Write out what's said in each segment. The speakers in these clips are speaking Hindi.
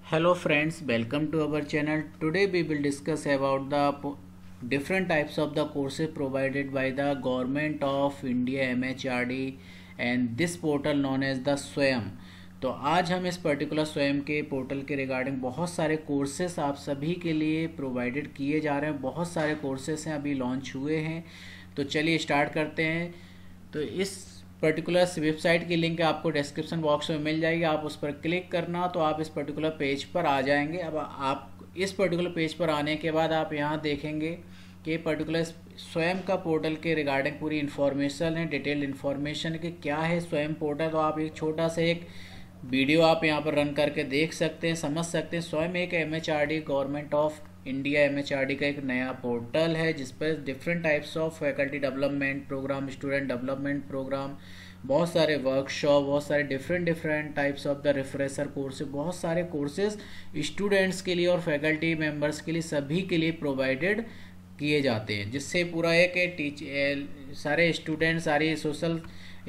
Hello friends, welcome to our channel. Today we will discuss about the different types of the courses provided by the Government of India MHRD and this portal known as the स्वयं। तो आज हम इस पर्टिकुलर स्वयं के पोर्टल के रिगार्डिंग बहुत सारे कोर्सेस आप सभी के लिए प्रोवाइडेड किए जा रहे हैं। बहुत सारे कोर्सेस हैं, अभी लॉन्च हुए हैं। तो चलिए स्टार्ट करते हैं। तो इस पर्टिकुलर वेबसाइट की लिंक आपको डिस्क्रिप्शन बॉक्स में मिल जाएगी, आप उस पर क्लिक करना तो आप इस पर्टिकुलर पेज पर आ जाएंगे। अब आप इस पर्टिकुलर पेज पर आने के बाद आप यहाँ देखेंगे कि पर्टिकुलर स्वयं का पोर्टल के रिगार्डिंग पूरी इन्फॉर्मेशन है, डिटेल्ड इन्फॉर्मेशन कि क्या है स्वयं पोर्टल। तो आप एक छोटा सा एक वीडियो आप यहाँ पर रन करके देख सकते हैं, समझ सकते हैं। स्वयं एक MHRD government of India MHRD का एक नया पोर्टल है जिस पर different types of faculty development programme, student development programme, बहुत सारे वर्कशॉप, बहुत सारे different types of the refresher course, बहुत सारे कोर्सेज स्टूडेंट्स के लिए और फैकल्टी मेंबर्स के लिए सभी के लिए प्रोवाइडेड किए जाते हैं, जिससे पूरा एक सारे स्टूडेंट, सारी सोशल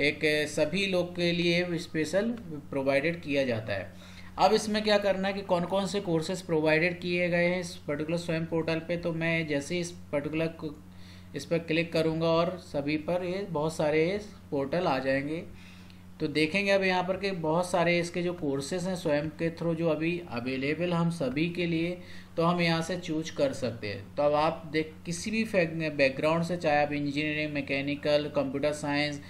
एक सभी लोग के लिए स्पेशल प्रोवाइडेड किया जाता है। अब इसमें क्या करना है कि कौन कौन से कोर्सेज प्रोवाइडेड किए गए हैं इस पर्टिकुलर स्वयं पोर्टल पे। तो मैं जैसे ही इस पर क्लिक करूंगा और सभी पर ये बहुत सारे पोर्टल आ जाएंगे। तो देखेंगे अब यहाँ पर कि बहुत सारे इसके जो कोर्सेज हैं स्वयं के थ्रू जो अभी अवेलेबल हम सभी के लिए, तो हम यहाँ से चूज कर सकते हैं। तो अब आप देख किसी भी बैकग्राउंड से, चाहे आप engineering, mechanical, computer science,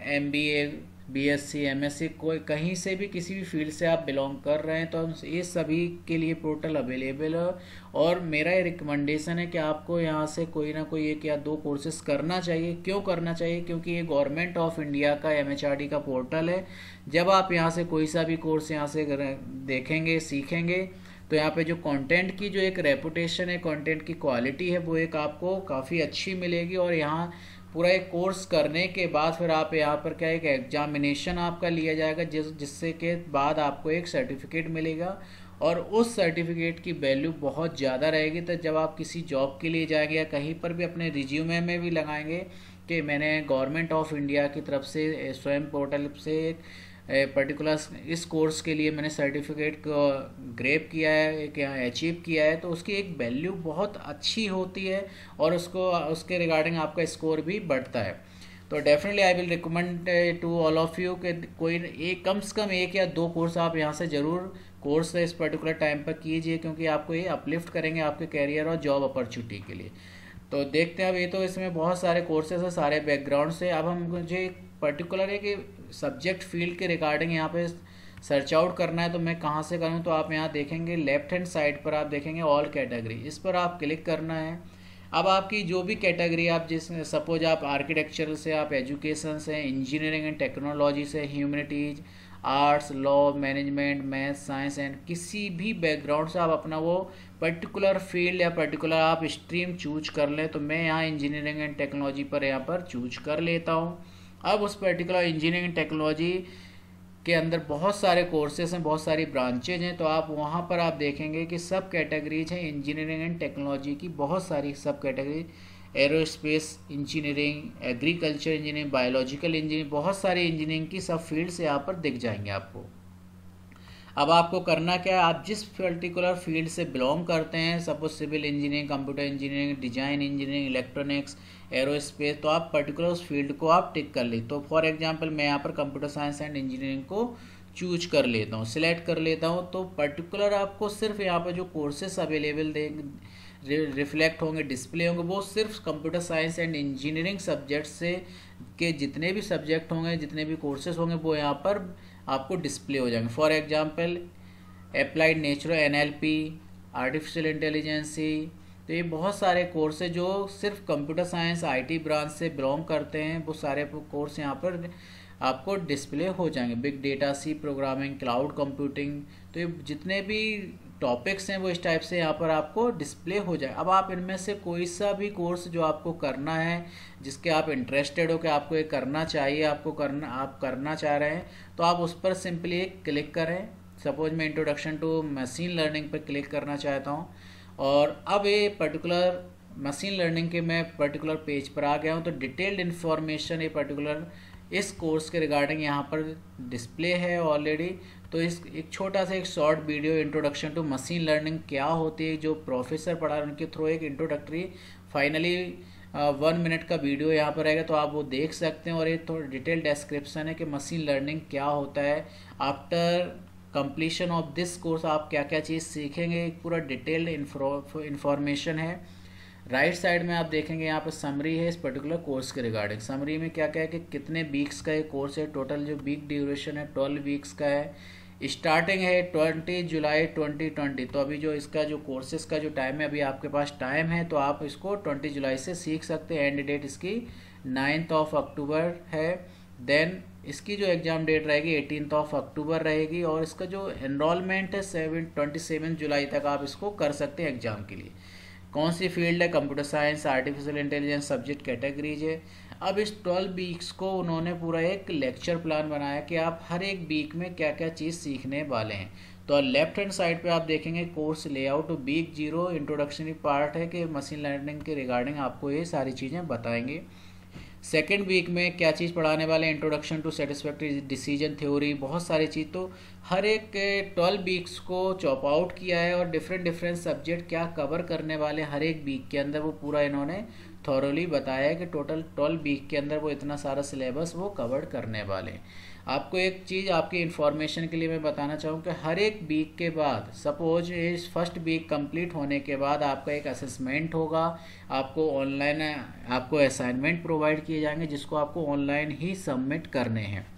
MBA, BSc, MSc, कोई कहीं से भी किसी भी फील्ड से आप बिलोंग कर रहे हैं तो हम ये सभी के लिए पोर्टल अवेलेबल है। और मेरा ये रिकमेंडेशन है कि आपको यहाँ से कोई ना कोई एक या दो कोर्सेज करना चाहिए। क्यों करना चाहिए? क्योंकि ये गवर्नमेंट ऑफ इंडिया का MHRD का पोर्टल है। जब आप यहाँ से कोई सा भी कोर्स यहाँ से देखेंगे, सीखेंगे, तो यहाँ पे जो कंटेंट की जो एक रेपुटेशन है, कंटेंट की क्वालिटी है, वो एक आपको काफ़ी अच्छी मिलेगी। और यहाँ पूरा एक कोर्स करने के बाद फिर आप यहाँ पर क्या एक एग्जामिनेशन आपका लिया जाएगा जिससे के बाद आपको एक सर्टिफिकेट मिलेगा और उस सर्टिफिकेट की वैल्यू बहुत ज़्यादा रहेगी। तो जब आप किसी जॉब के लिए जाएंगे या कहीं पर भी अपने रिज्यूमे में भी लगाएंगे कि मैंने गवर्नमेंट ऑफ इंडिया की तरफ से स्वयं पोर्टल से एक पर्टिकुलर इस कोर्स के लिए मैंने सर्टिफिकेट को ग्रेप किया है, एक यहाँ अचीव किया है, तो उसकी एक वैल्यू बहुत अच्छी होती है और उसके रिगार्डिंग आपका स्कोर भी बढ़ता है। तो definitely I will recommend to all of you कि कोई एक कम से कम एक या दो कोर्स आप यहाँ से ज़रूर कोर्स इस पर्टिकुलर टाइम पर कीजिए, क्योंकि आपको ये अपलिफ्ट करेंगे आपके कैरियर और जॉब अपॉर्चुनिटी के लिए। तो देखते हैं अब ये तो इसमें बहुत सारे कोर्सेज हैं, सारे बैकग्राउंड से। अब हम मुझे पर्टिकुलर है कि सब्जेक्ट फील्ड के रिगार्डिंग यहाँ पे सर्च आउट करना है, तो मैं कहाँ से करूँ? तो आप यहाँ देखेंगे लेफ्ट हैंड साइड पर आप देखेंगे ऑल कैटेगरी, इस पर आप क्लिक करना है। अब आपकी जो भी कैटेगरी आप सपोज आप आर्किटेक्चरल से, आप एजुकेशन से, इंजीनियरिंग एंड टेक्नोलॉजी से, humanities, arts, law, management, math, science and किसी भी बैकग्राउंड से आप अपना वो पर्टिकुलर फील्ड या पर्टिकुलर आप स्ट्रीम चूज कर लें। तो मैं यहाँ इंजीनियरिंग एंड टेक्नोलॉजी पर यहाँ पर चूज कर लेता हूँ। अब उस पर्टिकुलर इंजीनियरिंग एंड टेक्नोलॉजी के अंदर बहुत सारे कोर्सेज हैं, बहुत सारी ब्रांचेज हैं। तो आप वहाँ पर आप देखेंगे कि सब कैटेगरीज हैं इंजीनियरिंग एंड टेक्नोलॉजी की, बहुत सारी सब category, aerospace engineering, agriculture engineering, biological engineering, बहुत सारी इंजीनियरिंग की सब फील्ड्स यहाँ पर दिख जाएंगे आपको। अब आपको करना क्या है, आप जिस पर्टिकुलर फील्ड से बिलोंग करते हैं, suppose civil engineering, computer engineering, design engineering, electronics, aerospace, तो आप पर्टिकुलर उस फील्ड को आप टिक कर ले। तो फॉर एग्जांपल मैं यहाँ पर कंप्यूटर साइंस एंड इंजीनियरिंग को चूज कर लेता हूँ, सिलेक्ट कर लेता हूँ। तो पर्टिकुलर आपको सिर्फ यहाँ पर जो कोर्सेस अवेलेबल रिफ्लेक्ट होंगे, डिस्प्ले होंगे, वो सिर्फ computer science and engineering subject से के जितने भी सब्जेक्ट होंगे, जितने भी कोर्सेज होंगे, वो यहाँ पर आपको डिस्प्ले हो जाएंगे। For example applied natural, NLP, artificial intelligence, तो ये बहुत सारे कोर्स है जो सिर्फ कंप्यूटर साइंस IT ब्रांच से बिलोंग करते हैं, वो सारे कोर्स यहाँ पर आपको डिस्प्ले हो जाएंगे। Big data, C programming, cloud computing, तो ये जितने भी टॉपिक्स हैं वो इस टाइप से यहाँ पर आपको डिस्प्ले हो जाए। अब आप इनमें से कोई सा भी कोर्स जो आपको करना है, जिसके आप इंटरेस्टेड हो कि आपको ये करना चाहिए, आप करना चाह रहे हैं, तो आप उस पर सिंपली एक क्लिक करें। सपोज मैं इंट्रोडक्शन टू मशीन लर्निंग पर क्लिक करना चाहता हूँ और अब ये पर्टिकुलर मशीन लर्निंग के मैं पर्टिकुलर पेज पर आ गया हूँ। तो डिटेल्ड इन्फॉर्मेशन ये पर्टिकुलर इस कोर्स के रिगार्डिंग यहाँ पर डिस्प्ले है ऑलरेडी। तो इस एक छोटा सा एक short video introduction to machine learning क्या होती है जो प्रोफेसर पढ़ा रहे उनके थ्रू एक इंट्रोडक्टरी फाइनली 1 मिनट का वीडियो यहाँ पर रहेगा, तो आप वो देख सकते हैं। और ये थोड़ा डिटेल डिस्क्रिप्शन है कि मशीन लर्निंग क्या होता है, after completion of this course आप क्या क्या चीज़ सीखेंगे, एक पूरा डिटेल्ड इंफॉर्मेशन है। राइट साइड में आप देखेंगे यहाँ पर समरी है इस पर्टिकुलर कोर्स के रिगार्डिंग। समरी में क्या क्या है कि कितने वीक्स का ये कोर्स है, टोटल जो वीक ड्यूरेशन है 12 वीक्स का है। स्टार्टिंग है 20 जुलाई 2020। तो अभी जो इसका जो कोर्सेज का जो टाइम है, अभी आपके पास टाइम है तो आप इसको 20 जुलाई से सीख सकते हैं। एंड डेट इसकी 9 अक्टूबर है। देन इसकी जो एग्ज़ाम डेट रहेगी 18 अक्टूबर रहेगी। और इसका जो एनरोलमेंट है 27 जुलाई तक आप इसको कर सकते हैं एग्ज़ाम के लिए। कौन सी फील्ड है, computer science, artificial intelligence subject categories है। अब इस 12 वीक्स को उन्होंने पूरा एक लेक्चर प्लान बनाया कि आप हर एक वीक में क्या क्या चीज़ सीखने वाले हैं। तो लेफ्ट हैंड साइड पे आप देखेंगे course layout, week 0 introductory part है कि मशीन लर्निंग के रिगार्डिंग आपको ये सारी चीज़ें बताएंगे। सेकेंड वीक में क्या चीज़ पढ़ाने वाले, introduction to satisfactory decision theory, बहुत सारी चीज़। तो हर एक 12 वीक्स को चॉप आउट किया है और डिफरेंट सब्जेक्ट क्या कवर करने वाले हर एक वीक के अंदर वो पूरा इन्होंने थॉरोली बताया है कि टोटल 12 वीक के अंदर वो इतना सारा सिलेबस वो कवर करने वाले हैं। आपको एक चीज़ आपकी इन्फॉर्मेशन के लिए मैं बताना चाहूँ कि हर एक वीक के बाद, सपोज इस फर्स्ट वीक कंप्लीट होने के बाद आपका एक असेसमेंट होगा, आपको ऑनलाइन आपको असाइनमेंट प्रोवाइड किए जाएंगे जिसको आपको ऑनलाइन ही सबमिट करने हैं।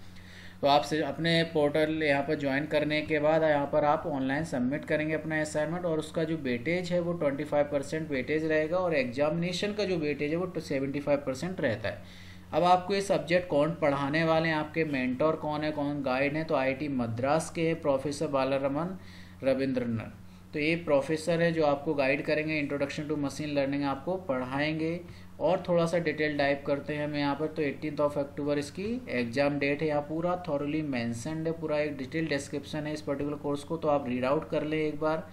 तो आप अपने पोर्टल यहाँ पर ज्वाइन करने के बाद यहाँ पर आप ऑनलाइन सबमिट करेंगे अपना असाइनमेंट, और उसका जो वेटेज है वो 25% वेटेज रहेगा और एग्जामिनेशन का जो वेटेज है वो 75% रहता है। अब आपको ये सब्जेक्ट कौन पढ़ाने वाले हैं, आपके मेंटोर कौन है, कौन गाइड है, तो आईआईटी मद्रास के प्रोफेसर बालारमन रविंद्रन। तो ये प्रोफेसर है जो आपको गाइड करेंगे, इंट्रोडक्शन टू मशीन लर्निंग आपको पढ़ाएंगे। और थोड़ा सा डिटेल डाइव करते हैं हम यहाँ पर। तो 18 अक्टूबर इसकी एग्जाम डेट है, यहाँ पूरा थॉरली मेंशनड है, पूरा एक डिटेल डिस्क्रिप्शन है इस पर्टिकुलर कोर्स को, तो आप रीड आउट कर लें एक बार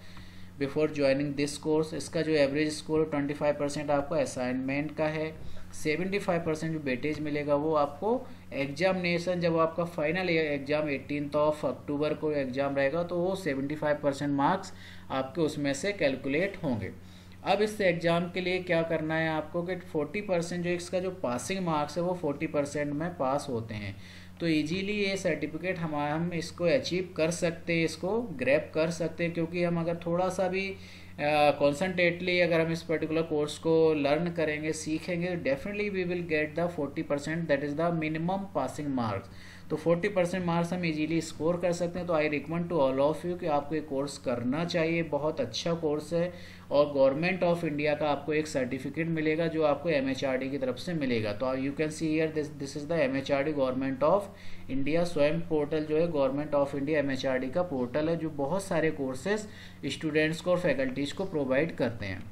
बिफोर ज्वाइनिंग दिस कोर्स। इसका जो एवरेज स्कोर 25% आपको असाइनमेंट का है, 75% जो वेटेज मिलेगा वो आपको एग्जामिनेशन, जब आपका फाइनल एग्जाम 18 अक्टूबर को एग्जाम रहेगा तो वो 75% मार्क्स आपके उसमें से कैलकुलेट होंगे। अब इस एग्ज़ाम के लिए क्या करना है आपको कि 40% जो इसका जो पासिंग मार्क्स है वो 40% में पास होते हैं। तो इजीली ये सर्टिफिकेट हम इसको अचीव कर सकते हैं, इसको ग्रैब कर सकते हैं, क्योंकि हम अगर थोड़ा सा भी कॉन्सनट्रेटली अगर हम इस पर्टिकुलर कोर्स को लर्न करेंगे, सीखेंगे, definitely we will get the 40%, that is the minimum passing marks. तो 40% मार्क्स हम इजीली स्कोर कर सकते हैं। तो I recommend to all of you कि आपको ये कोर्स करना चाहिए, बहुत अच्छा कोर्स है। और गवर्नमेंट ऑफ इंडिया का आपको एक सर्टिफिकेट मिलेगा जो आपको एमएचआरडी की तरफ से मिलेगा। तो you can see here this is the MHRD government of India स्वयं पोर्टल जो है गवर्नमेंट ऑफ इंडिया एमएचआरडी का पोर्टल है जो बहुत सारे कोर्सेज स्टूडेंट्स को और फैकल्टीज़ को प्रोवाइड करते हैं।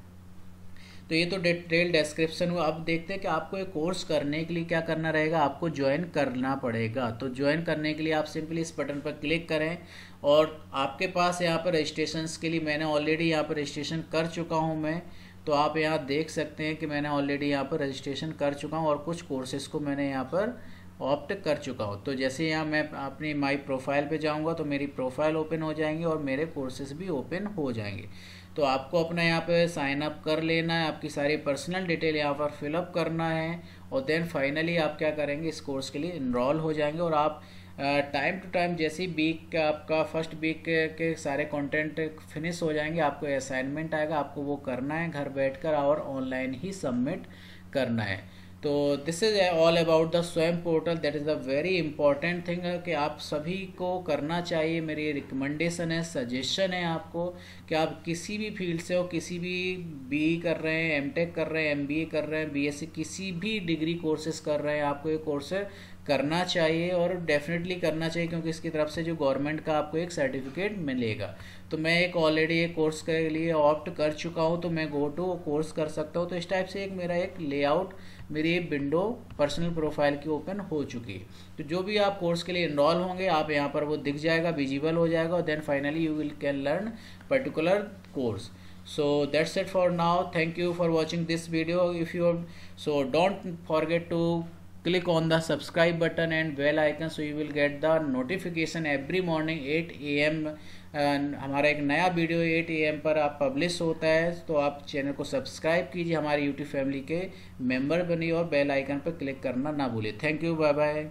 तो ये तो डिटेल डिस्क्रिप्शन हुआ। अब देखते हैं कि आपको एक कोर्स करने के लिए क्या करना रहेगा, आपको ज्वाइन करना पड़ेगा। तो ज्वाइन करने के लिए आप सिंपली इस बटन पर क्लिक करें और आपके पास यहाँ पर रजिस्ट्रेशन के लिए मैंने ऑलरेडी यहाँ पर रजिस्ट्रेशन कर चुका हूँ मैं। तो आप यहाँ देख सकते हैं कि मैंने ऑलरेडी यहाँ पर रजिस्ट्रेशन कर चुका हूँ और कुछ कोर्सेज़ को मैंने यहाँ पर ऑप्ट कर चुका हूँ। तो जैसे यहाँ मैं अपनी माई प्रोफाइल पे जाऊँगा तो मेरी प्रोफाइल ओपन हो जाएंगी और मेरे कोर्सेज भी ओपन हो जाएंगे। तो आपको अपना यहाँ पे साइन अप कर लेना है, आपकी सारी पर्सनल डिटेल यहाँ पर फिलअप करना है और देन फाइनली आप क्या करेंगे, इस कोर्स के लिए इनरोल हो जाएंगे। और आप टाइम टू टाइम जैसे ही वीक का आपका फर्स्ट वीक के सारे कंटेंट फिनिश हो जाएंगे, आपको असाइनमेंट आएगा, आपको वो करना है घर बैठकर और ऑनलाइन ही सबमिट करना है। तो this is all about the Swayam portal, that is the very important thing कि आप सभी को करना चाहिए। मेरी रिकमेंडेशन है, सजेशन है आपको कि आप किसी भी फील्ड से हो, किसी भी बीई कर रहे हैं, एमटेक कर रहे हैं, एमबीए कर रहे हैं, बीएससी किसी भी डिग्री कोर्सेज कर रहे हैं, आपको ये कोर्स करना चाहिए और डेफिनेटली करना चाहिए क्योंकि इसकी तरफ से जो गवर्नमेंट का आपको एक सर्टिफिकेट मिलेगा। तो मैं एक ऑलरेडी एक कोर्स के लिए ऑप्ट कर चुका हूँ तो मैं गो टू कोर्स कर सकता हूँ। तो इस टाइप से एक मेरा एक लेआउट मेरी विंडो पर्सनल प्रोफाइल की ओपन हो चुकी है। तो जो भी आप कोर्स के लिए इनरोल होंगे आप यहाँ पर वो दिख जाएगा, विजिबल हो जाएगा और then finally you will can learn particular course. So that's it for now. Thank you for watching this video. If you so don't forget to click on the subscribe button and bell icon so you will get the notification every morning 8 AM। हमारा एक नया वीडियो 8 AM पर आप पब्लिश होता है, तो आप चैनल को सब्सक्राइब कीजिए, हमारी यूट्यूब फैमिली के मेंबर बनिए और बेल आइकन पर क्लिक करना ना भूलिए। Thank you, bye bye.